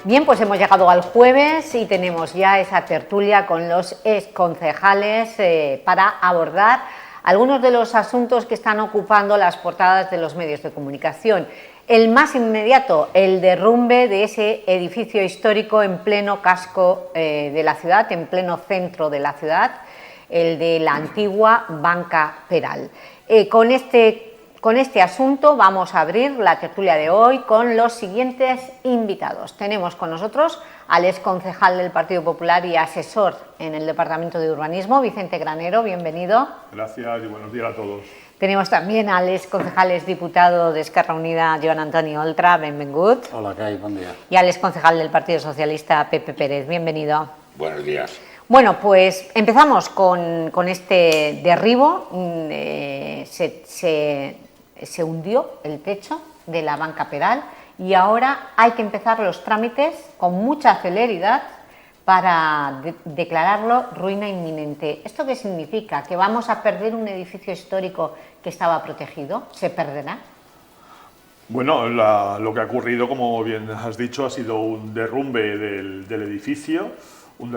Bien, pues hemos llegado al jueves y tenemos ya esa tertulia con los exconcejales para abordar algunos de los asuntos que están ocupando las portadas de los medios de comunicación. El más inmediato, el derrumbe de ese edificio histórico en pleno casco de la ciudad, en pleno centro de la ciudad, el de la antigua Banca Peral. Con este asunto vamos a abrir la tertulia de hoy con los siguientes invitados. Tenemos con nosotros al exconcejal del Partido Popular y asesor en el Departamento de Urbanismo, Vicente Granero, bienvenido. Gracias y buenos días a todos. Tenemos también al exconcejal exdiputado de Esquerra Unida, Joan Antoni Oltra, benvingut. Hola, ¿qué hay? Buen día. Y al exconcejal del Partido Socialista, Pepe Pérez, bienvenido. Buenos días. Bueno, pues empezamos con este derribo. Se hundió el techo de la Banca Peral y ahora hay que empezar los trámites con mucha celeridad para declararlo ruina inminente. ¿Esto qué significa? ¿Que vamos a perder un edificio histórico que estaba protegido? ¿Se perderá? Bueno, lo que ha ocurrido, como bien has dicho, ha sido un derrumbe del edificio. Un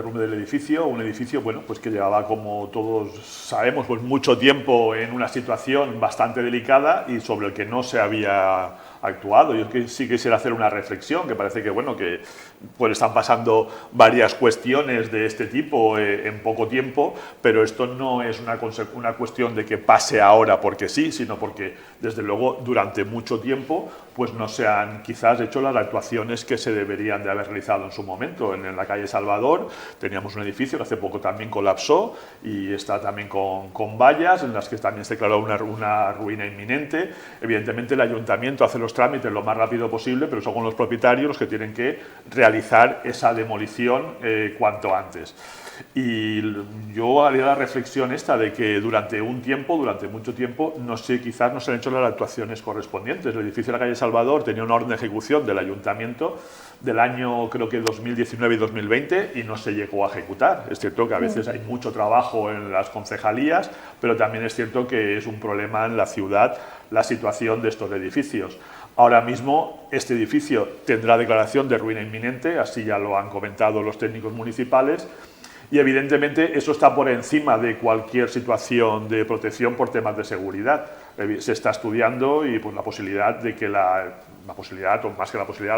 edificio, bueno, pues que llevaba, como todos sabemos, pues mucho tiempo en una situación bastante delicada y sobre el que no se había actuado. Yo sí quisiera hacer una reflexión, que parece que, bueno, que pues están pasando varias cuestiones de este tipo en poco tiempo, pero esto no es una cuestión de que pase ahora porque sí, sino porque, desde luego, durante mucho tiempo pues no se han quizás hecho las actuaciones que se deberían de haber realizado en su momento. En la calle Salvador teníamos un edificio que hace poco también colapsó y está también con vallas en las que también se declaró una ruina inminente. Evidentemente el ayuntamiento hace los trámites lo más rápido posible, pero son los propietarios los que tienen que realizar esa demolición cuanto antes. Y yo haría la reflexión esta de que durante mucho tiempo, quizás no se han hecho las actuaciones correspondientes. El edificio de la calle Salvador tenía una orden de ejecución del ayuntamiento del año, creo que 2019 y 2020, y no se llegó a ejecutar. Es cierto que a veces hay mucho trabajo en las concejalías, pero también es cierto que es un problema en la ciudad la situación de estos edificios. Ahora mismo este edificio tendrá declaración de ruina inminente, así ya lo han comentado los técnicos municipales, y evidentemente eso está por encima de cualquier situación de protección por temas de seguridad. Se está estudiando y pues la posibilidad de que la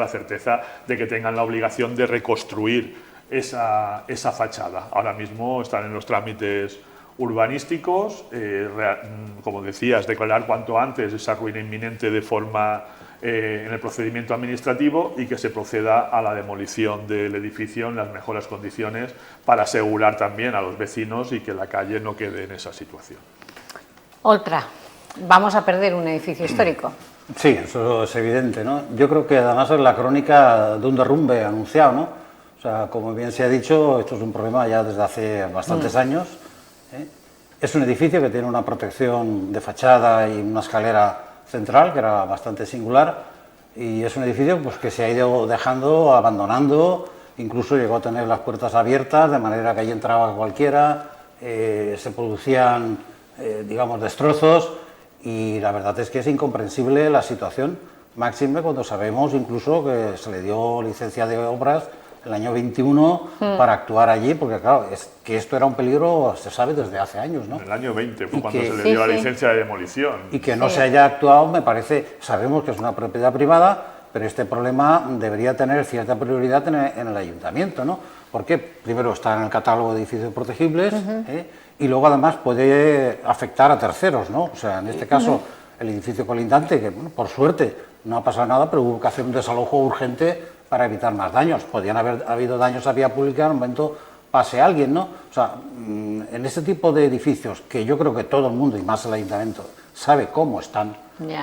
certeza de que tengan la obligación de reconstruir esa fachada. Ahora mismo están en los trámites urbanísticos, como decías, declarar cuanto antes esa ruina inminente de forma en el procedimiento administrativo y que se proceda a la demolición del edificio en las mejores condiciones para asegurar también a los vecinos y que la calle no quede en esa situación. Oltra, vamos a perder un edificio histórico. Sí, eso es evidente, ¿no? Yo creo que además es la crónica de un derrumbe anunciado, ¿no? O sea, como bien se ha dicho, esto es un problema ya desde hace bastantes años. Es un edificio que tiene una protección de fachada y una escalera central, que era bastante singular, y es un edificio pues, que se ha ido dejando, abandonando, incluso llegó a tener las puertas abiertas, de manera que ahí entraba cualquiera, se producían, digamos, destrozos, y la verdad es que es incomprensible la situación, máxime cuando sabemos incluso que se le dio licencia de obras el año 21 para actuar allí, porque claro, es que esto era un peligro, se sabe desde hace años, ¿no? En el año 20 fue cuando se le dio la licencia de demolición. Y que no se haya actuado, me parece, sabemos que es una propiedad privada, pero este problema debería tener cierta prioridad en el ayuntamiento, ¿no? Porque primero está en el catálogo de edificios protegibles, y luego además puede afectar a terceros, ¿no? O sea, en este caso, el edificio colindante, que bueno, por suerte no ha pasado nada, pero hubo que hacer un desalojo urgente para evitar más daños. Podían haber habido daños a vía pública en un momento pase alguien, ¿no? O sea, en este tipo de edificios, que yo creo que todo el mundo, y más el ayuntamiento, sabe cómo están,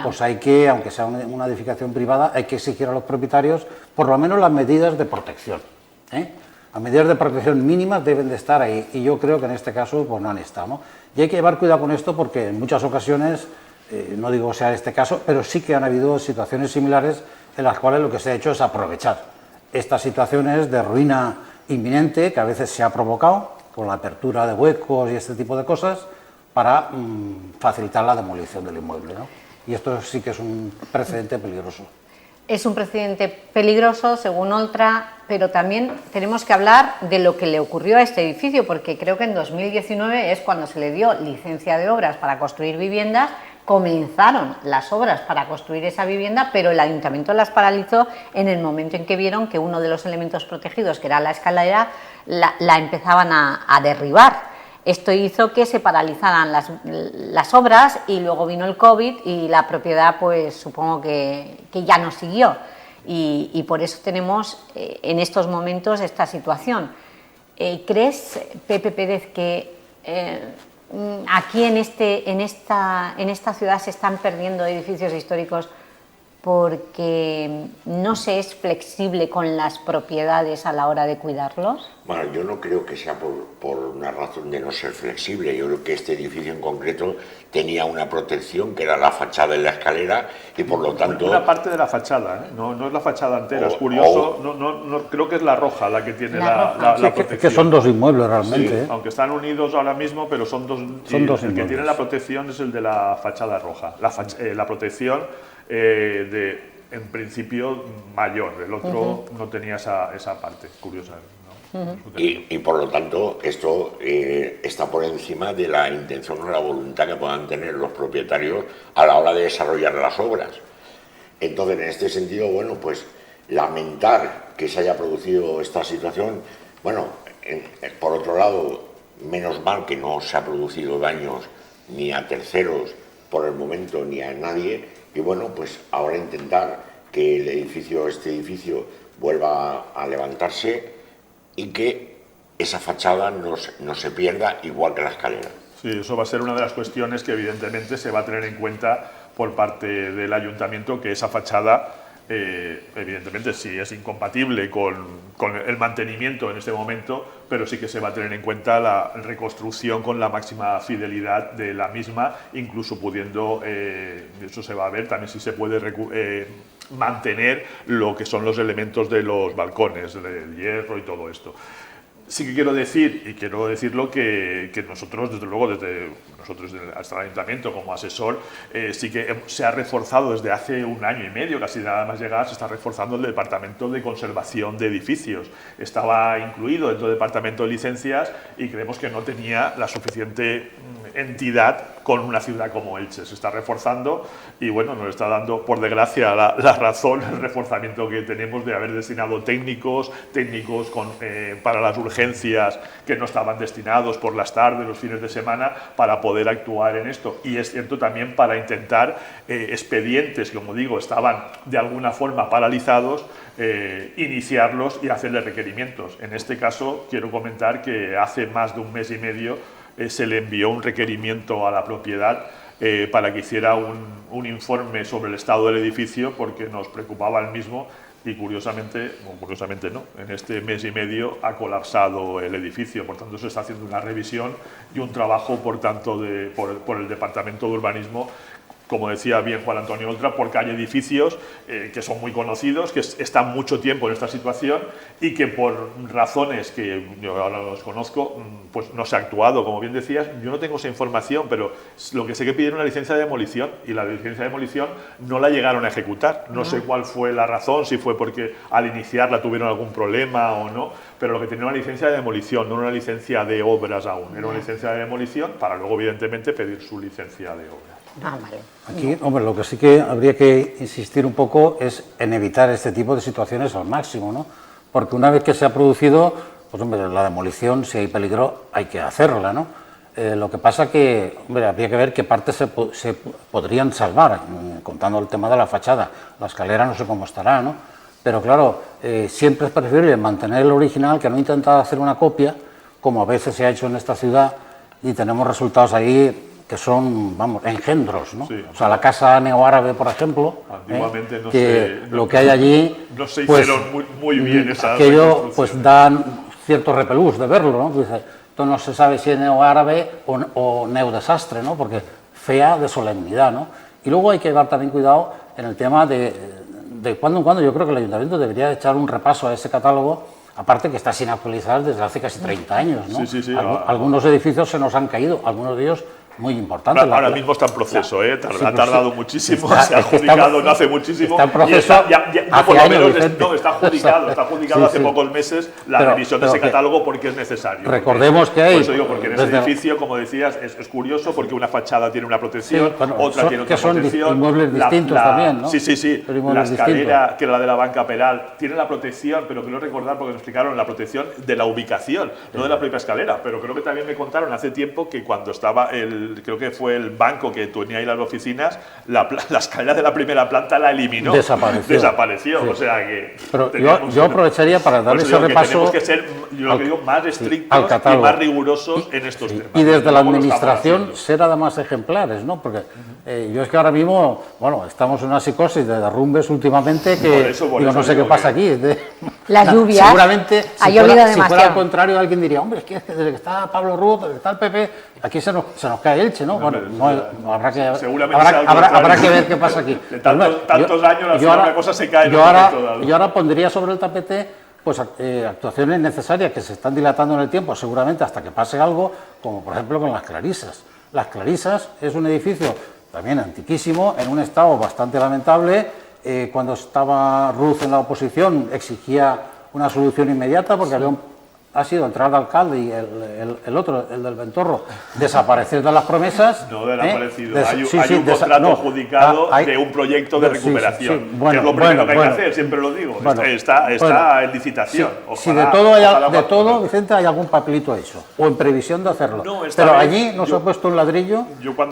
pues hay que, aunque sea una edificación privada, hay que exigir a los propietarios por lo menos las medidas de protección. Las medidas de protección mínimas deben de estar ahí, y yo creo que en este caso pues no han estado, ¿no? Y hay que llevar cuidado con esto porque en muchas ocasiones, no digo sea este caso, pero sí que han habido situaciones similares en las cuales lo que se ha hecho es aprovechar estas situaciones de ruina inminente que a veces se ha provocado con la apertura de huecos y este tipo de cosas para facilitar la demolición del inmueble, ¿no? Y esto sí que es un precedente peligroso. Es un precedente peligroso, según Oltra, pero también tenemos que hablar de lo que le ocurrió a este edificio, porque creo que en 2019 es cuando se le dio licencia de obras para construir viviendas, comenzaron las obras para construir esa vivienda, pero el ayuntamiento las paralizó en el momento en que vieron que uno de los elementos protegidos, que era la escalera, la empezaban a derribar. Esto hizo que se paralizaran las obras y luego vino el COVID y la propiedad, pues supongo que ya no siguió. Y por eso tenemos en estos momentos esta situación. ¿Crees, Pepe Pérez, que aquí en esta ciudad se están perdiendo edificios históricos porque no se es flexible con las propiedades a la hora de cuidarlos? Bueno, yo no creo que sea por una razón de no ser flexible. Yo creo que este edificio en concreto tenía una protección que era la fachada y la escalera y por lo tanto... Una parte de la fachada, ¿eh? No es la fachada entera, es curioso, no, creo que es la roja la que tiene la protección. Que son dos inmuebles realmente. Sí, ¿eh? aunque están unidos ahora mismo, pero son dos dos el inmuebles. que tiene la protección es el de la fachada roja. La protección en principio mayor, el otro no tenía esa parte, curiosa. ¿no? Y por lo tanto esto está por encima de la intención o la voluntad que puedan tener los propietarios a la hora de desarrollar las obras. Entonces, en este sentido, bueno, pues lamentar que se haya producido esta situación, bueno, por otro lado, menos mal que no se ha producido daños ni a terceros por el momento ni a nadie. Y bueno, pues ahora intentar que este edificio vuelva a levantarse y que esa fachada no se pierda igual que la escalera. Sí, eso va a ser una de las cuestiones que evidentemente se va a tener en cuenta por parte del ayuntamiento, que esa fachada evidentemente sí es incompatible con el mantenimiento en este momento, pero sí que se va a tener en cuenta la reconstrucción con la máxima fidelidad de la misma, incluso pudiendo, eso se va a ver también si se puede mantener lo que son los elementos de los balcones, el hierro y todo esto. Sí que quiero decir, y quiero decirlo, que nosotros, desde luego, nosotros hasta el ayuntamiento como asesor, sí que se ha reforzado desde hace un año y medio, casi nada más llegar, se está reforzando el departamento de conservación de edificios. Estaba incluido dentro del departamento de licencias y creemos que no tenía la suficiente entidad con una ciudad como Elche. Se está reforzando y bueno, nos está dando, por desgracia, la razón, el reforzamiento que tenemos de haber destinado técnicos para las urgencias que no estaban destinados por las tardes, los fines de semana, para poder actuar en esto. Y es cierto también para intentar expedientes, como digo, estaban de alguna forma paralizados, iniciarlos y hacerles requerimientos. En este caso, quiero comentar que hace más de un mes y medio se le envió un requerimiento a la propiedad para que hiciera un informe sobre el estado del edificio, porque nos preocupaba el mismo y curiosamente no, en este mes y medio ha colapsado el edificio. Por tanto, se está haciendo una revisión y un trabajo, por tanto, por el Departamento de Urbanismo, como decía bien Juan Antonio Oltra, porque hay edificios que son muy conocidos, que están mucho tiempo en esta situación y que por razones que yo ahora los conozco, pues no se ha actuado. Como bien decías, yo no tengo esa información, pero lo que sé que pidieron una licencia de demolición y la licencia de demolición no la llegaron a ejecutar. No sé cuál fue la razón, si fue porque al iniciarla tuvieron algún problema o no, pero lo que tenía una licencia de demolición, no una licencia de obras aún. Era una licencia de demolición para luego, evidentemente, pedir su licencia de obras. Vale. Aquí, hombre, lo que sí que habría que insistir un poco es en evitar este tipo de situaciones al máximo, ¿no? Porque una vez que se ha producido, pues hombre, la demolición, si hay peligro, hay que hacerla, ¿no? Lo que pasa que, hombre, habría que ver qué partes se podrían salvar, contando el tema de la fachada. La escalera no sé cómo estará, ¿no? Pero claro, siempre es preferible mantener el original que no intentar hacer una copia, como a veces se ha hecho en esta ciudad, y tenemos resultados ahí que son, vamos, engendros, ¿no? Sí. O sea, la casa neoárabe, por ejemplo, antiguamente lo que hay allí, no se pues, hicieron muy bien esas aquello pues dan cierto repelús de verlo, ¿no? Dice, esto no se sabe si es neoárabe o neodesastre, ¿no? Porque fea de solemnidad, ¿no? Y luego hay que llevar también cuidado en el tema de cuando en cuando. Yo creo que el ayuntamiento debería echar un repaso a ese catálogo, aparte que está sin actualizar desde hace casi 30 años, ¿no? Sí. Algunos edificios se nos han caído, algunos de ellos muy importante. Ahora mismo está en proceso, ha tardado muchísimo, está, se ha adjudicado no hace muchísimo. Está en proceso por lo menos está sí, adjudicado hace pocos meses la revisión de ese catálogo porque es necesario. Recordemos que hay... Por eso digo, porque en ese edificio, como decías, es curioso porque una fachada tiene una protección, otra tiene otra protección. Son inmuebles distintos también, ¿no? Sí. La escalera, que era la de la banca Peral, tiene la protección, pero quiero recordar, porque nos explicaron, la protección de la ubicación, no de la propia escalera, pero creo que también me contaron hace tiempo que cuando estaba creo que fue el banco que tenía ahí las oficinas, la escalera de la primera planta la eliminó. Desapareció. Sí. O sea que... Pero yo aprovecharía para darle ese repaso... Tenemos que ser, yo lo que digo, más estrictos y más rigurosos en estos temas. Y desde la administración ser además ejemplares, ¿no? Porque yo es que ahora mismo, bueno, estamos en una psicosis de derrumbes últimamente que no sé qué pasa aquí. Las lluvias. Seguramente, ha llovido demasiado. Si fuera al contrario, alguien diría, hombre, es que desde que está Pablo Ruz, desde que está el PP, aquí se nos cae Elche, ¿no? Bueno, habrá que ver qué pasa aquí. De tantos años, la cosa se cae. Yo ahora pondría sobre el tapete pues actuaciones necesarias que se están dilatando en el tiempo, seguramente hasta que pase algo, como por ejemplo con las Clarisas. Las Clarisas es un edificio también antiquísimo, en un estado bastante lamentable. Cuando estaba Ruz en la oposición exigía una solución inmediata porque ha sido entrar de alcalde y el otro, el del Ventorro, desaparecer de las promesas. No ha aparecido. Hay un contrato adjudicado de un proyecto de recuperación. Bueno, que es lo primero que hay que hacer, siempre lo digo. Está en licitación. Si de todo, Vicente, hay algún papelito hecho, o en previsión de hacerlo. Pero allí no se ha puesto un ladrillo,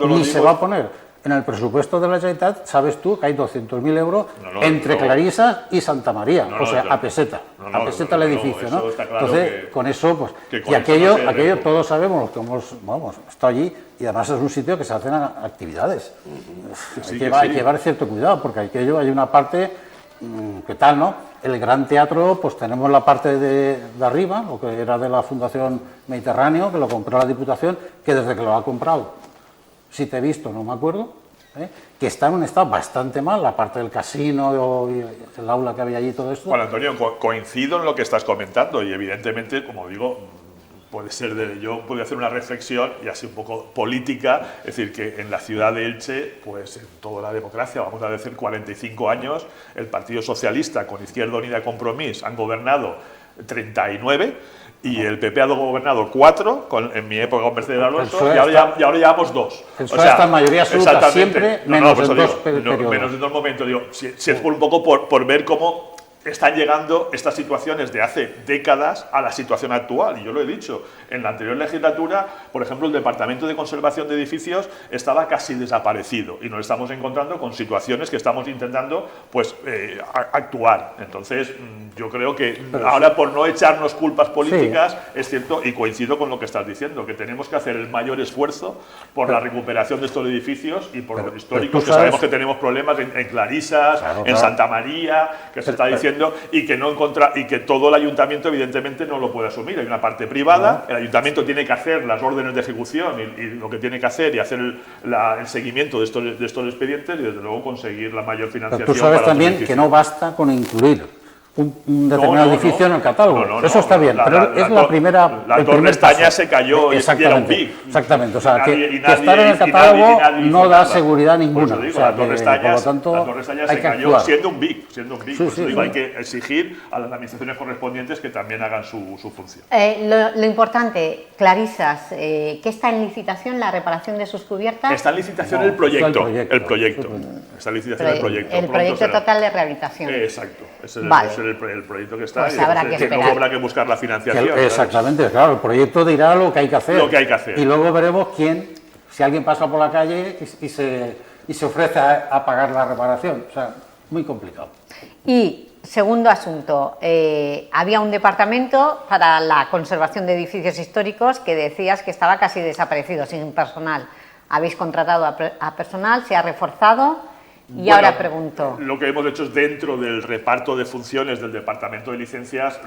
ni se va a poner. En el presupuesto de la Generalitat, sabes tú que hay 200.000 euros entre Clarisas y Santa María, a peseta. A peseta el edificio, ¿no? Entonces, con eso, pues... Y aquello todos sabemos, los que hemos estado allí, y además es un sitio que se hacen actividades. Hay que llevar cierto cuidado, porque aquello hay una parte que tal, ¿no? El Gran Teatro, pues tenemos la parte de arriba, lo que era de la Fundación Mediterráneo, que lo compró la Diputación, que desde que lo ha comprado, si te he visto, no me acuerdo, que está en un estado bastante mal, la parte del casino y el aula que había allí y todo esto. Bueno, Antonio, coincido en lo que estás comentando y evidentemente, como digo, yo podría hacer una reflexión y así un poco política, es decir, que en la ciudad de Elche, pues en toda la democracia, vamos a decir 45 años, el Partido Socialista con Izquierda Unida y Compromís han gobernado 39, y el PP ha gobernado 4, en mi época con Mercedes Alonso, y ahora llevamos 2. El PSOE está en mayoría absoluta siempre, menos en dos periodos. Menos en 2 momentos. Digo, si es por un poco por ver cómo están llegando estas situaciones de hace décadas a la situación actual. Y yo lo he dicho, en la anterior legislatura, por ejemplo, el Departamento de Conservación de Edificios estaba casi desaparecido y nos estamos encontrando con situaciones que estamos intentando pues, actuar. Entonces, yo creo que ahora, por no echarnos culpas políticas, es cierto, y coincido con lo que estás diciendo, que tenemos que hacer el mayor esfuerzo por la recuperación de estos edificios y por los históricos, que sabemos que tenemos problemas en Clarisas, en Santa María, que se está diciendo, y que todo el ayuntamiento evidentemente no lo puede asumir. Hay una parte privada, el ayuntamiento tiene que hacer las órdenes de ejecución y lo que tiene que hacer y hacer el seguimiento de estos expedientes y desde luego conseguir la mayor financiación. Pero tú sabes también que no basta con incluir un determinado edificio en el catálogo. Eso está bien, pero es la primera... La Torre Estaña se cayó y era un BIC. Exactamente, o sea, que estar en el catálogo no da seguridad ninguna. La Torre Estaña se cayó siendo un BIC. Hay que exigir a las administraciones correspondientes que también hagan su función. Lo importante, Clarisas, ¿qué está en licitación? ¿La reparación de sus cubiertas? Está en licitación el proyecto. Está en licitación el proyecto. El proyecto total de rehabilitación. Exacto. El proyecto que está, pues habrá que luego habrá que buscar la financiación. Exactamente, claro, el proyecto dirá lo que hay que hacer. Y luego veremos si alguien pasa por la calle y se ofrece a pagar la reparación. O sea, muy complicado. Y segundo asunto, había un departamento para la conservación de edificios históricos que decías que estaba casi desaparecido, sin personal. Habéis contratado a personal, se ha reforzado. Y ahora pregunto. Lo que hemos hecho es dentro del reparto de funciones del Departamento de Licencias,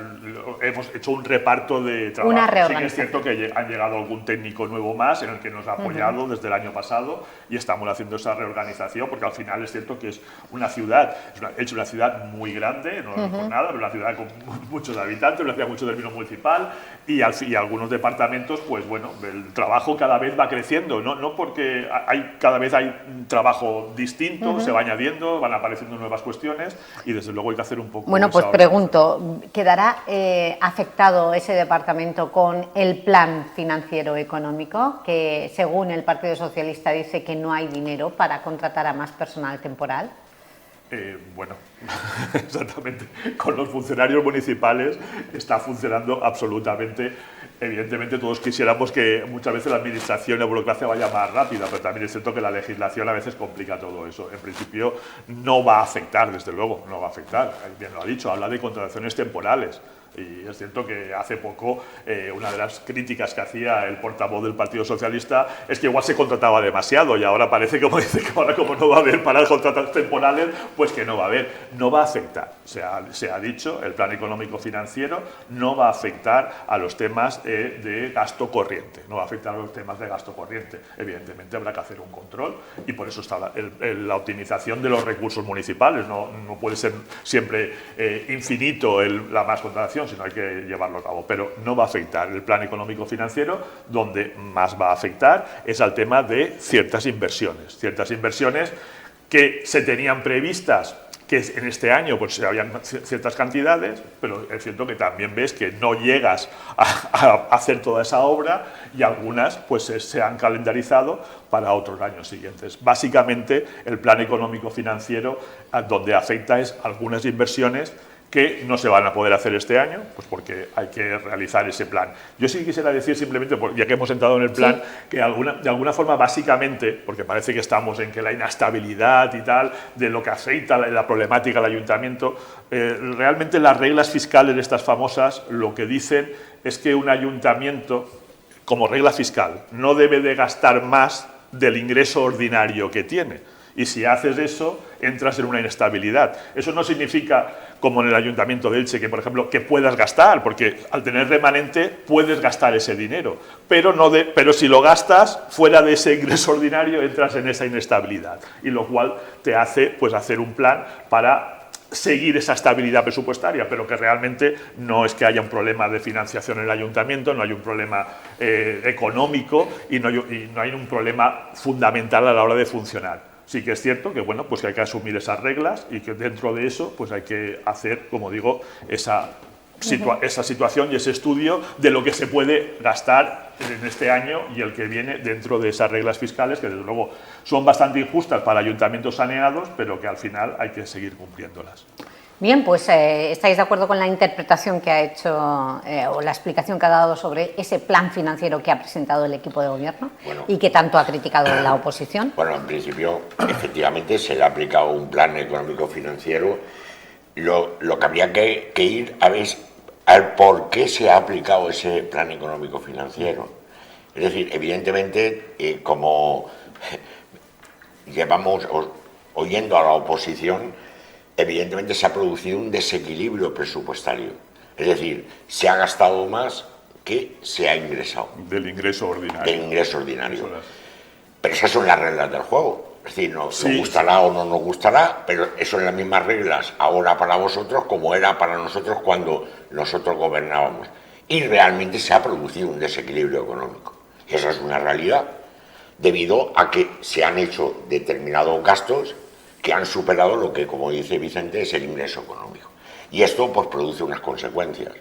hemos hecho un reparto de trabajo. Una Sí que reorganización. es cierto que ha llegado algún técnico nuevo más en el que nos ha apoyado desde el año pasado y estamos haciendo esa reorganización porque al final es cierto que es una ciudad, es una ciudad muy grande, no es por nada, pero una ciudad con muchos habitantes, una ciudad con mucho término municipal y algunos departamentos, pues bueno, el trabajo cada vez va creciendo, no porque cada vez hay un trabajo distinto, se va añadiendo, van apareciendo nuevas cuestiones y desde luego hay que hacer un poco... Bueno, pues esa pregunto, ¿quedará afectado ese departamento con el plan financiero económico, que según el Partido Socialista dice que no hay dinero para contratar a más personal temporal? Bueno, exactamente. Con los funcionarios municipales está funcionando absolutamente. Evidentemente todos quisiéramos que muchas veces la administración y la burocracia vaya más rápida, pero también es cierto que la legislación a veces complica todo eso. En principio no va a afectar, desde luego, no va a afectar. Bien lo ha dicho, habla de contrataciones temporales. Y es cierto que hace poco una de las críticas que hacía el portavoz del Partido Socialista es que igual se contrataba demasiado y ahora parece como dice que ahora como no va a haber para contratos temporales, pues que no va a haber. No va a afectar, se ha dicho, el plan económico financiero no va a afectar a los temas de gasto corriente, no va a afectar a los temas de gasto corriente. Evidentemente habrá que hacer un control y por eso está la optimización de los recursos municipales. No puede ser siempre infinito la más contratación, sino hay que llevarlo a cabo, pero no va a afectar. El plan económico financiero, donde más va a afectar es al tema de ciertas inversiones que se tenían previstas, que en este año pues habían ciertas cantidades, pero es cierto que también ves que no llegas a hacer toda esa obra y algunas pues se han calendarizado para otros años siguientes. Básicamente el plan económico financiero donde afecta es algunas inversiones que no se van a poder hacer este año, pues porque hay que realizar ese plan. Yo sí quisiera decir simplemente, ya que hemos entrado en el plan, que de alguna forma básicamente, porque parece que estamos en que la inestabilidad y tal, de lo que afecta la problemática al ayuntamiento, realmente las reglas fiscales estas famosas lo que dicen es que un ayuntamiento, como regla fiscal, no debe de gastar más del ingreso ordinario que tiene. Y si haces eso, entras en una inestabilidad. Eso no significa, como en el Ayuntamiento de Elche, que por ejemplo, que puedas gastar, porque al tener remanente puedes gastar ese dinero, pero si lo gastas fuera de ese ingreso ordinario, entras en esa inestabilidad, y lo cual te hace pues hacer un plan para seguir esa estabilidad presupuestaria, pero que realmente no es que haya un problema de financiación en el ayuntamiento, no hay un problema económico y no hay un problema fundamental a la hora de funcionar. Sí que es cierto que, bueno, pues que hay que asumir esas reglas y que dentro de eso pues hay que hacer, como digo, esa situación y ese estudio de lo que se puede gastar en este año y el que viene dentro de esas reglas fiscales, que desde luego son bastante injustas para ayuntamientos saneados, pero que al final hay que seguir cumpliéndolas. Bien, pues ¿estáis de acuerdo con la interpretación que ha hecho o la explicación que ha dado sobre ese plan financiero que ha presentado el equipo de gobierno y que tanto ha criticado la oposición? Bueno, en principio, efectivamente, se le ha aplicado un plan económico financiero. Lo que habría que ir a ver al por qué se ha aplicado ese plan económico financiero. Es decir, evidentemente, como llevamos oyendo a la oposición, evidentemente se ha producido un desequilibrio presupuestario. Es decir, se ha gastado más que se ha ingresado. Del ingreso ordinario. Del ingreso ordinario. Pero esas son las reglas del juego. Es decir, nos gustará o no nos gustará, pero eso son las mismas reglas ahora para vosotros como era para nosotros cuando nosotros gobernábamos. Y realmente se ha producido un desequilibrio económico. Y esa es una realidad, debido a que se han hecho determinados gastos que han superado lo que, como dice Vicente, es el ingreso económico. Y esto pues produce unas consecuencias.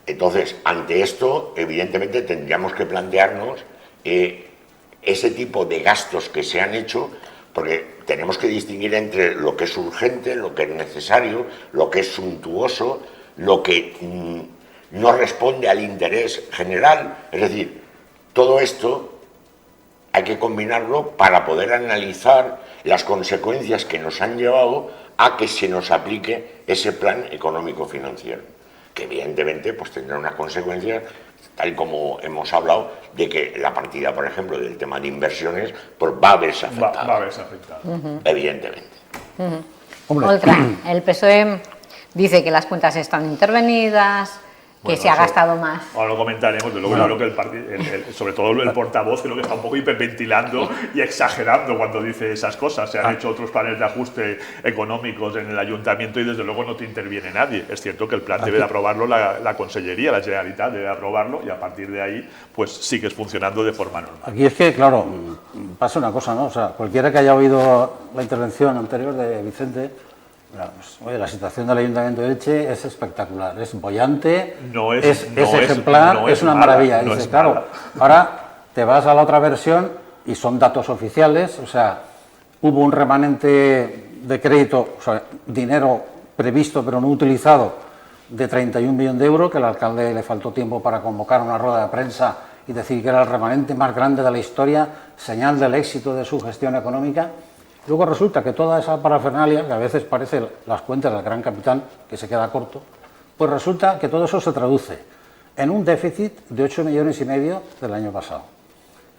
Entonces, ante esto, evidentemente tendríamos que plantearnos ese tipo de gastos que se han hecho, porque tenemos que distinguir entre lo que es urgente, lo que es necesario, lo que es suntuoso, lo que no responde al interés general. Es decir, todo esto hay que combinarlo para poder analizar las consecuencias que nos han llevado a que se nos aplique ese plan económico financiero, que evidentemente pues tendrá unas consecuencias, tal como hemos hablado, de que la partida, por ejemplo, del tema de inversiones, pues va a verse afectada. Va a verse afectada. Evidentemente. Otra, el PSOE dice que las cuentas están intervenidas, que Bueno, se ha eso gastado más. Ahora lo comentaremos, pero luego creo que sobre todo el portavoz creo que está un poco hiperventilando y exagerando cuando dice esas cosas. Se han hecho otros planes de ajuste económicos en el ayuntamiento y desde luego no te interviene nadie. Es cierto que el plan debe de aprobarlo la Consellería, la Generalitat debe de aprobarlo y a partir de ahí pues sigues funcionando de forma normal. Aquí es que, claro, pasa una cosa, ¿no? O sea, cualquiera que haya oído la intervención anterior de Vicente, pues, oye, la situación del Ayuntamiento de Elche es espectacular, es boyante, es ejemplar, es una maravilla. No Dices, es claro, mala. ahora te vas a la otra versión y son datos oficiales, o sea, hubo un remanente de crédito, o sea, dinero previsto pero no utilizado de 31 millones de euros, que al alcalde le faltó tiempo para convocar una rueda de prensa y decir que era el remanente más grande de la historia, señal del éxito de su gestión económica. Luego resulta que toda esa parafernalia, que a veces parece las cuentas del gran capitán, que se queda corto, pues resulta que todo eso se traduce en un déficit de 8,5 millones del año pasado.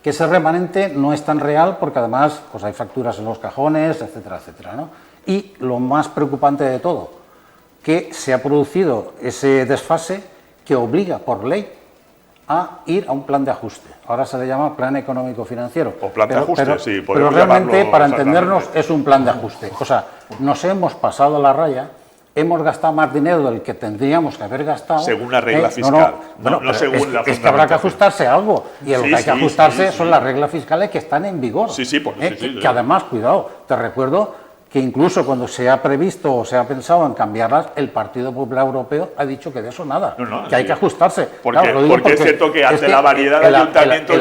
Que ese remanente no es tan real porque además pues hay facturas en los cajones, etcétera, etcétera, ¿no? Y lo más preocupante de todo, que se ha producido ese desfase que obliga por ley a ir a un plan de ajuste. Ahora se le llama plan económico financiero. O plan de ajuste, sí, pero podemos realmente, llamarlo para exactamente. entendernos, es un plan de ajuste. O sea, nos hemos pasado la raya, hemos gastado más dinero del que tendríamos que haber gastado. Según la regla No, fiscal, bueno, no según es, la es que habrá que fundamentación. ajustarse a algo. Y lo Sí, que hay que sí, ajustarse sí, son sí. las reglas fiscales que están en vigor. Sí, sí, porque sí, sí. Que además, cuidado, te recuerdo que incluso cuando se ha previsto o se ha pensado en cambiarlas, el Partido Popular Europeo ha dicho que de eso nada, que hay que ajustarse. Porque, Claro, lo digo porque es cierto que ante la variedad de ayuntamientos,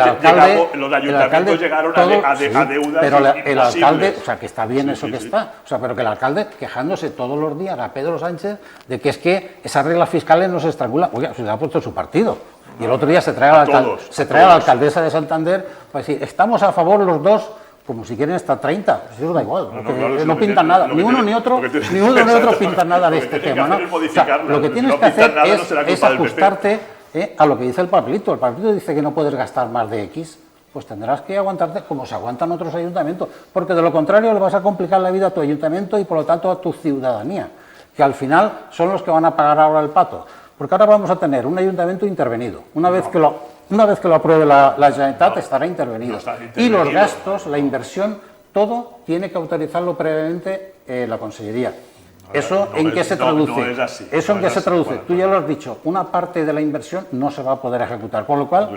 los ayuntamientos llegaron a deudas pero el imposibles. alcalde, o sea, que está bien Sí, eso sí, que sí. está, o sea, pero que el alcalde quejándose todos los días a Pedro Sánchez de que es que esas reglas fiscales no se estrangulan. Oiga, se le ha puesto su partido. Y el otro día se trae a la alcaldesa de Santander para decir, estamos a favor los dos, como si quieren hasta 30, pues eso da igual, no pintan nada, ni uno ni otro pintan nada de este tema, ¿no? O sea, lo que tienes que hacer es ajustarte a lo que dice el papelito. El papelito dice que no puedes gastar más de X, pues tendrás que aguantarte como se aguantan otros ayuntamientos, porque de lo contrario le vas a complicar la vida a tu ayuntamiento y por lo tanto a tu ciudadanía, que al final son los que van a pagar ahora el pato. Porque ahora vamos a tener un ayuntamiento intervenido. Una vez que lo apruebe la Generalitat estará intervenido. Y los gastos, la inversión, todo tiene que autorizarlo previamente la Consellería. ¿Eso en qué se traduce? No es así. ¿Eso en qué se traduce? Bueno, Tú ya lo has dicho, una parte de la inversión no se va a poder ejecutar. Con lo cual,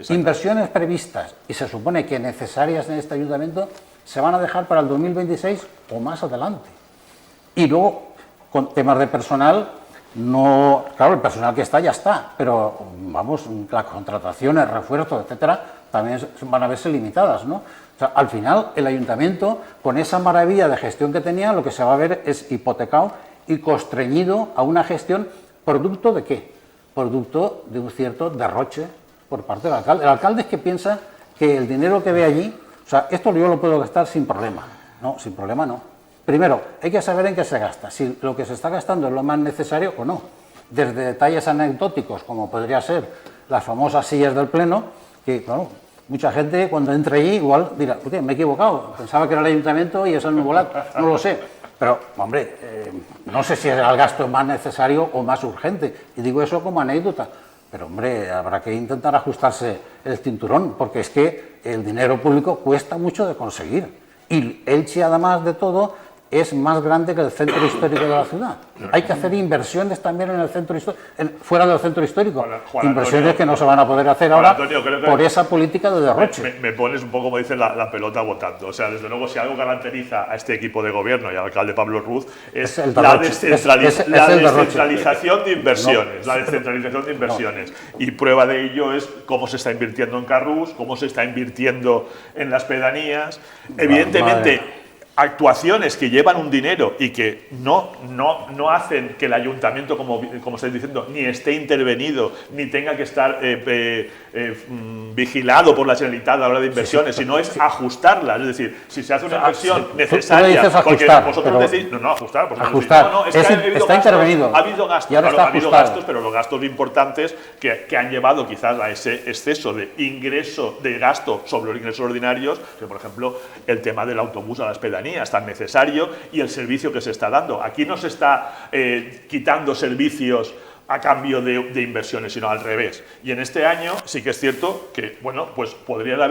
inversiones previstas y se supone que necesarias en este ayuntamiento se van a dejar para el 2026 o más adelante. Y luego, con temas de personal, no, claro, el personal que está ya está, pero vamos, las contrataciones, refuerzos, etcétera, también van a verse limitadas, ¿no? O sea, al final, el ayuntamiento, con esa maravilla de gestión que tenía, lo que se va a ver es hipotecado y constreñido a una gestión, ¿producto de qué? Producto de un cierto derroche por parte del alcalde. El alcalde es que piensa que el dinero que ve allí, o sea, esto yo lo puedo gastar sin problema. No, sin problema no. Primero, hay que saber en qué se gasta, si lo que se está gastando es lo más necesario o no. Desde detalles anecdóticos, como podría ser las famosas sillas del Pleno, que, claro, mucha gente cuando entre allí igual dirá, oye, me he equivocado, pensaba que era el ayuntamiento y es el Nuvolat, no lo sé. Pero, hombre, no sé si era el gasto más necesario o más urgente, y digo eso como anécdota. Pero, hombre, habrá que intentar ajustarse el cinturón, porque es que el dinero público cuesta mucho de conseguir. Y Elche, además de todo, es más grande que el centro histórico de la ciudad. Hay que hacer inversiones también en el centro fuera del centro histórico. Juan inversiones Antonio, que no se van a poder hacer ahora Antonio, creo que por esa política de derroche. Me pones un poco, como dices, la pelota votando. O sea, desde luego, si algo caracteriza a este equipo de gobierno y al alcalde Pablo Ruz es la descentralización de inversiones. La descentralización de inversiones. Y prueba de ello es cómo se está invirtiendo en Carrús, cómo se está invirtiendo en las pedanías. Evidentemente, actuaciones que llevan un dinero y que no hacen que el ayuntamiento, como estáis diciendo, ni esté intervenido, ni tenga que estar vigilado por la Generalitat a la hora de inversiones, sino es ajustarlas. Es decir, si se hace una inversión necesaria, porque vosotros decís, ajustar, ajustar. No, es que está intervenido. Ha habido gastos, y ahora claro, está ha habido gastos, pero los gastos importantes que han llevado quizás a ese exceso de ingreso, de gasto sobre los ingresos ordinarios, que por ejemplo el tema del autobús a las pedanías tan necesario y el servicio que se está dando. Aquí no se está quitando servicios a cambio de inversiones, sino al revés. Y en este año sí que es cierto que, bueno, pues podríamos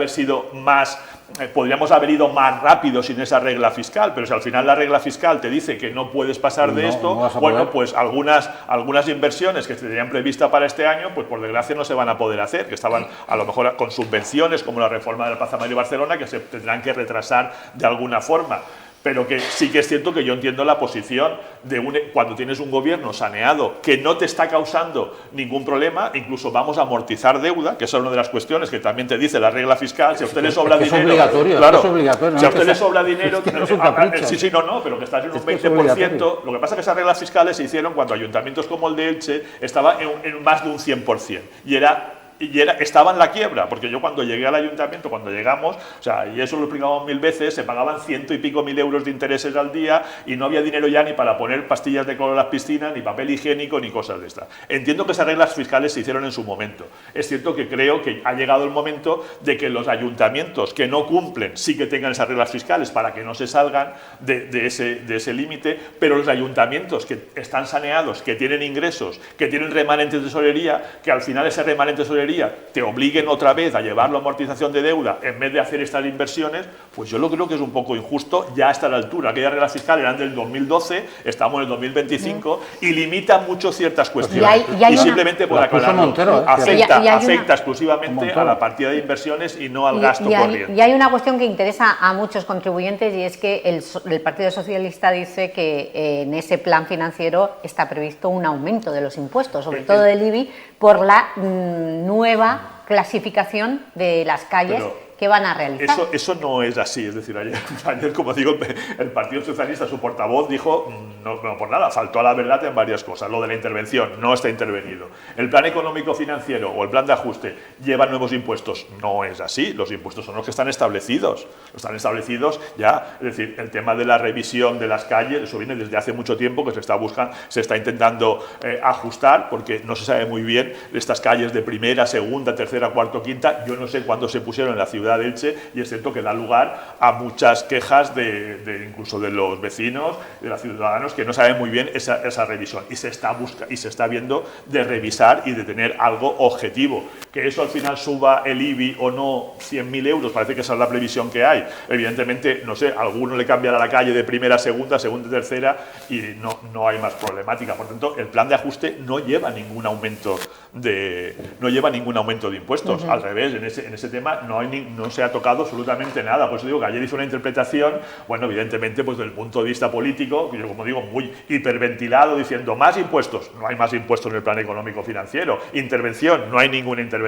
haber ido más rápido sin esa regla fiscal, pero si al final la regla fiscal te dice que no puedes pasar de esto, bueno, pues algunas inversiones que se tenían previstas para este año, pues por desgracia no se van a poder hacer, que estaban a lo mejor con subvenciones, como la reforma de la Plaza Mayor de Barcelona, que se tendrán que retrasar de alguna forma. Pero que sí que es cierto que yo entiendo la posición de cuando tienes un gobierno saneado que no te está causando ningún problema, incluso vamos a amortizar deuda, que esa es una de las cuestiones que también te dice la regla fiscal. Si a usted le sobra dinero, es obligatorio, claro, es obligatorio, si a usted le sobra dinero, sí, pero que estás en un 20%. Lo que pasa es que esas reglas fiscales se hicieron cuando ayuntamientos como el de Elche estaban en más de un 100%, estaba en la quiebra, porque yo cuando llegué al ayuntamiento, cuando llegamos, o sea, y eso lo explicamos 1000 veces, se pagaban 100 y pico mil euros de intereses al día y no había dinero ya ni para poner pastillas de cloro en las piscinas, ni papel higiénico, ni cosas de estas. Entiendo que esas reglas fiscales se hicieron en su momento. Es cierto que creo que ha llegado el momento de que los ayuntamientos que no cumplen sí que tengan esas reglas fiscales para que no se salgan de ese límite, pero los ayuntamientos que están saneados, que tienen ingresos, que tienen remanentes de tesorería, que al final ese remanente de tesorería te obliguen otra vez a llevarlo a amortización de deuda en vez de hacer estas inversiones, pues yo lo creo que es un poco injusto ya a esta altura. Aquellas reglas fiscales eran del 2012, estamos en el 2025 y limitan mucho ciertas cuestiones. Y simplemente por aclararlo, afecta exclusivamente a la partida de inversiones y no al gasto corriente. Y hay una cuestión que interesa a muchos contribuyentes y es que el Partido Socialista dice que en ese plan financiero está previsto un aumento de los impuestos, sobre todo del IBI, por la nueva clasificación de las calles que van a realizar. Eso no es así, es decir, ayer como digo, el Partido Socialista, su portavoz, dijo, no por nada, faltó a la verdad en varias cosas. Lo de la intervención, no está intervenido. El plan económico financiero o el plan de ajuste lleva nuevos impuestos, no es así, los impuestos son los que están establecidos. Están establecidos ya, es decir, el tema de la revisión de las calles, eso viene desde hace mucho tiempo que se está intentando ajustar, porque no se sabe muy bien estas calles de primera, segunda, tercera, cuarta, quinta, yo no sé cuándo se pusieron en la ciudad de Elche y es cierto que da lugar a muchas quejas incluso de los vecinos, de los ciudadanos que no saben muy bien esa revisión y se está viendo de revisar y de tener algo objetivo. Que eso al final suba el IBI o no 100.000 euros, parece que esa es la previsión que hay. Evidentemente, no sé, a alguno le cambiará la calle de primera a segunda, segunda a tercera y no hay más problemática. Por tanto, el plan de ajuste no lleva ningún aumento de impuestos. Al revés, en ese tema no se ha tocado absolutamente nada. Por eso digo que ayer hizo una interpretación, bueno, evidentemente, pues desde el punto de vista político, yo como digo, muy hiperventilado, diciendo más impuestos. No hay más impuestos en el plan económico financiero. Intervención, no hay ninguna intervención.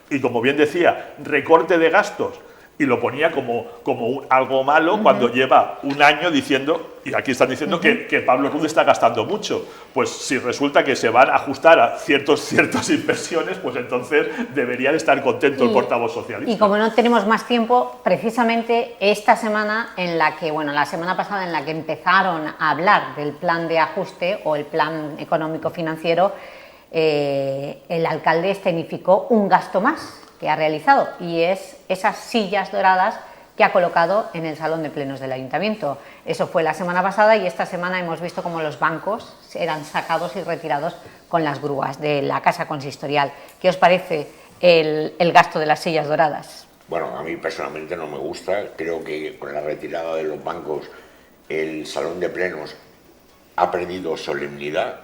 Y como bien decía, recorte de gastos. Y lo ponía como algo malo cuando lleva un año diciendo, y aquí están diciendo que Pablo Ruz está gastando mucho. Pues si resulta que se van a ajustar a ciertas inversiones, pues entonces debería de estar contento el portavoz socialista. Y como no tenemos más tiempo, precisamente esta semana la semana pasada en la que empezaron a hablar del plan de ajuste o el plan económico financiero, el alcalde escenificó un gasto más que ha realizado y es esas sillas doradas que ha colocado en el salón de plenos del ayuntamiento. Eso fue la semana pasada y esta semana hemos visto cómo los bancos eran sacados y retirados con las grúas de la casa consistorial. ¿Qué os parece el gasto de las sillas doradas? Bueno, a mí personalmente no me gusta. Creo que con la retirada de los bancos el salón de plenos ha perdido solemnidad.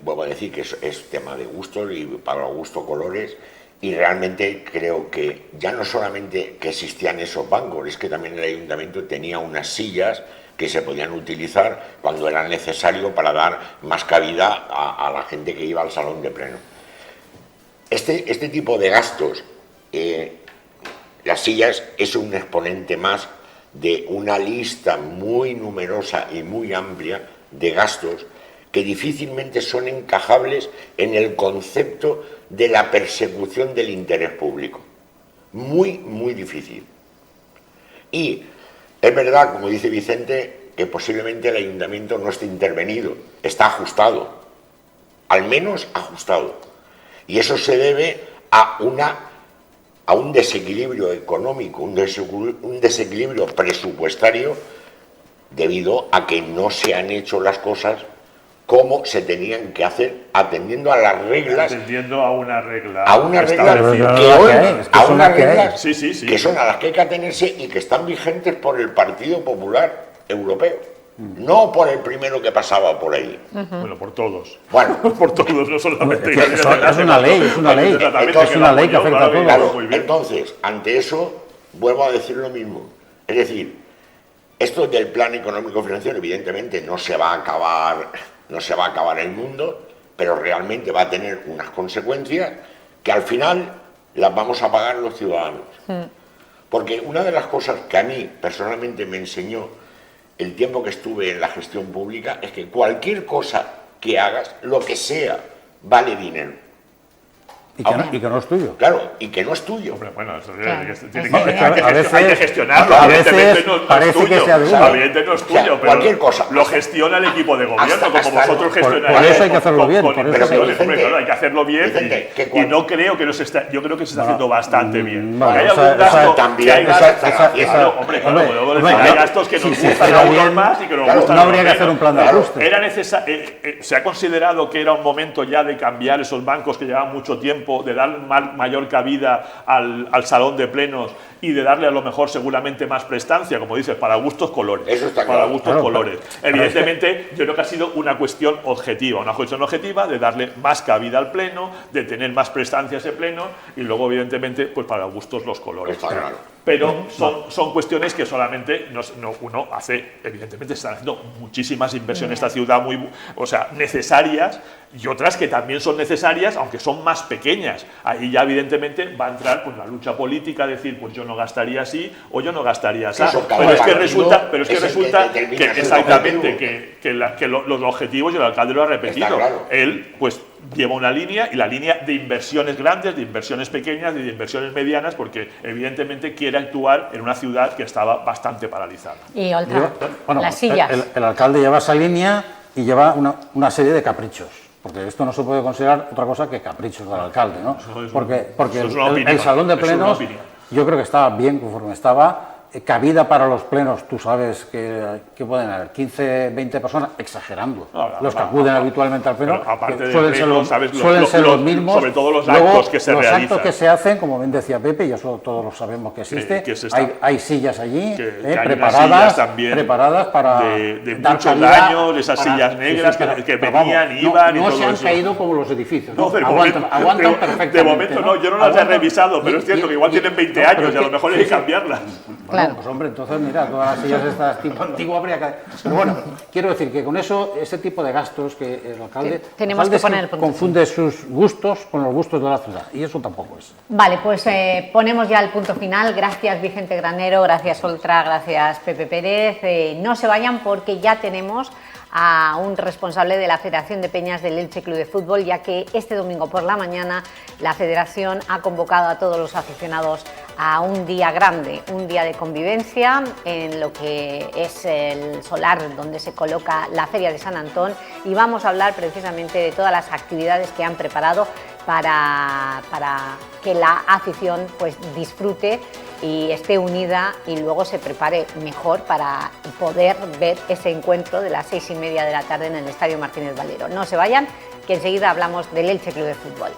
Vuelvo a decir que es tema de gustos y para gusto colores, y realmente creo que ya no solamente que existían esos bancos, es que también el ayuntamiento tenía unas sillas que se podían utilizar cuando era necesario para dar más cabida a la gente que iba al salón de pleno. Este tipo de gastos, las sillas es un exponente más de una lista muy numerosa y muy amplia de gastos que difícilmente son encajables en el concepto de la persecución del interés público. Muy, muy difícil. Y es verdad, como dice Vicente, que posiblemente el ayuntamiento no esté intervenido, está ajustado, al menos ajustado. Y eso se debe a un desequilibrio económico, un desequilibrio presupuestario, debido a que no se han hecho las cosas como se tenían que hacer, atendiendo a las reglas. Atendiendo a una regla. A una regla establecida. que son a las que hay que atenerse y que están vigentes por el Partido Popular Europeo. No por el primero que pasaba por ahí. Bueno, por todos. Bueno, por todos, no solamente. Es una ley que afecta a todos. Claro, entonces, ante eso, vuelvo a decir lo mismo. Es decir, esto del plan económico financiero, evidentemente, no se va a acabar el mundo, pero realmente va a tener unas consecuencias que al final las vamos a pagar los ciudadanos. Porque una de las cosas que a mí personalmente me enseñó el tiempo que estuve en la gestión pública es que cualquier cosa que hagas, lo que sea, vale dinero. Y que no es tuyo. Claro, y que no es tuyo. Hombre, bueno, eso Claro. hay que gestionarlo. a Evidentemente veces no es parece tuyo. que sea de uno. Evidentemente no es tuyo, pero cualquier cosa. lo gestiona el equipo de gobierno, hasta como vosotros gestionáis. por eso hay que hacerlo bien, Con por eso. inversiones. Pero, Hombre, claro, hay que hacerlo bien. Vicente, que Y cuando- no creo que yo creo que se está haciendo bastante bien. vale, Hay esa- algún gasto también, que hay gastos. esa- Claro, hombre, claro, hombre, puedo decir, hombre, hay no, gastos que nos si se gustan hiciera a unos bien, más y que nos claro, gustan no a habría otros que hacer un plan de menos. ajuste. Era se ha considerado que era un momento ya de cambiar esos bancos que llevaban mucho tiempo, de dar mayor cabida al salón de plenos y de darle a lo mejor seguramente más prestancia, como dices, para gustos colores. Eso está para claro. gustos Claro, colores. Evidentemente, yo creo que ha sido una cuestión objetiva de darle más cabida al pleno, de tener más prestancia a ese pleno y luego, evidentemente, pues para gustos los colores. Está claro. Pero son cuestiones que solamente uno hace, evidentemente se están haciendo muchísimas inversiones en esta ciudad necesarias y otras que también son necesarias, aunque son más pequeñas. Ahí ya evidentemente va a entrar pues, la lucha política, decir, pues yo no gastaría así o yo no gastaría así. Eso, cada Pero es que partido resulta es el que que determina sus exactamente objetivos. que los objetivos, y el alcalde lo ha repetido, Está claro. él pues lleva una línea, y la línea de inversiones grandes, de inversiones pequeñas y de inversiones medianas, porque evidentemente quiere actuar en una ciudad que estaba bastante paralizada. Y Oltra, Bueno, las sillas. el alcalde lleva esa línea y lleva una serie de caprichos. Porque esto no se puede considerar otra cosa que caprichos del alcalde, ¿no? Porque eso es una opinión, el salón de eso es una plenos, opinión. yo creo que estaba bien conforme estaba. Cabida para los plenos, tú sabes que pueden haber 15, 20 personas, exagerando, los que acuden habitualmente al pleno, pero aparte que del suelen pleno, ser los, ¿sabes? suelen ser los mismos. Sobre todo los Luego, actos que se los realizan. actos que se hacen, como bien decía Pepe, y eso todos lo sabemos que existe, que se está- hay sillas allí, que hay unas preparadas, sillas también preparadas para de dar muchos cabida años, esas para- sillas negras que pero venían, vamos, iban y no todo se han eso. caído como los edificios, ¿no? No, de aguantan momento, perfectamente. de momento no, yo no las he Aguantan. revisado, pero es cierto que igual tienen 20 años pero y a lo que- mejor hay que cambiarlas. Bueno, Claro. pues hombre, entonces mira, todas las sillas estas tipo antiguo habría que... Pero bueno, quiero decir que con eso, ese tipo de gastos que el alcalde... Tenemos el alcalde que poner el punto. confunde sus gustos con los gustos de la ciudad, y eso tampoco es. Vale, pues ponemos ya el punto final. Gracias Vicente Granero, gracias Oltra, gracias Pepe Pérez. No se vayan porque ya tenemos a un responsable de la Federación de Peñas del Elche Club de Fútbol, ya que este domingo por la mañana la Federación ha convocado a todos los aficionados a un día grande, un día de convivencia en lo que es el solar donde se coloca la Feria de San Antón, y vamos a hablar precisamente de todas las actividades que han preparado para que la afición pues disfrute y esté unida y luego se prepare mejor para poder ver ese encuentro de las 6:30 de la tarde en el Estadio Martínez Valero. No se vayan, que enseguida hablamos del Elche Club de Fútbol.